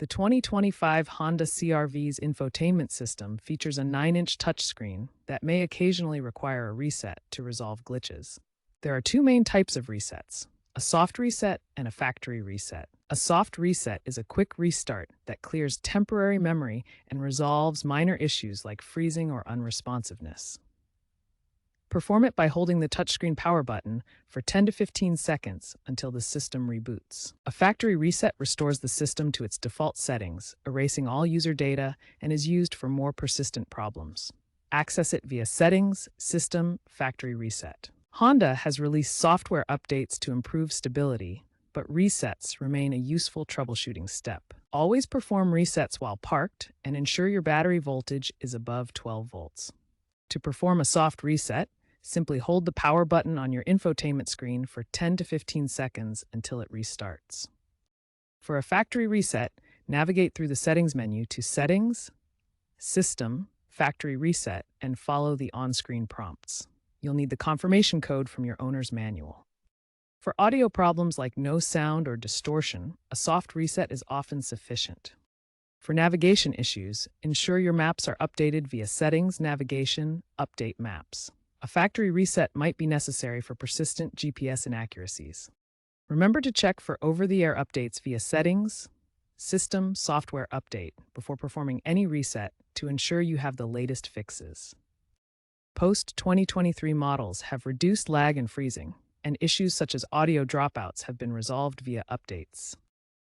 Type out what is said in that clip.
The 2025 Honda CR-V's infotainment system features a 9-inch touchscreen that may occasionally require a reset to resolve glitches. There are two main types of resets: a soft reset and a factory reset. A soft reset is a quick restart that clears temporary memory and resolves minor issues like freezing or unresponsiveness. Perform it by holding the touchscreen power button for 10 to 15 seconds until the system reboots. A factory reset restores the system to its default settings, erasing all user data, and is used for more persistent problems. Access it via Settings, System, Factory Reset. Honda has released software updates to improve stability, but resets remain a useful troubleshooting step. Always perform resets while parked and ensure your battery voltage is above 12 volts. To perform a soft reset, simply hold the power button on your infotainment screen for 10 to 15 seconds until it restarts. For a factory reset, navigate through the Settings menu to Settings, System, Factory Reset, and follow the on-screen prompts. You'll need the confirmation code from your owner's manual. For audio problems like no sound or distortion, a soft reset is often sufficient. For navigation issues, ensure your maps are updated via Settings, Navigation, Update Maps. A factory reset might be necessary for persistent GPS inaccuracies. Remember to check for over-the-air updates via Settings, System, Software Update before performing any reset to ensure you have the latest fixes. Post-2023 models have reduced lag and freezing, and issues such as audio dropouts have been resolved via updates.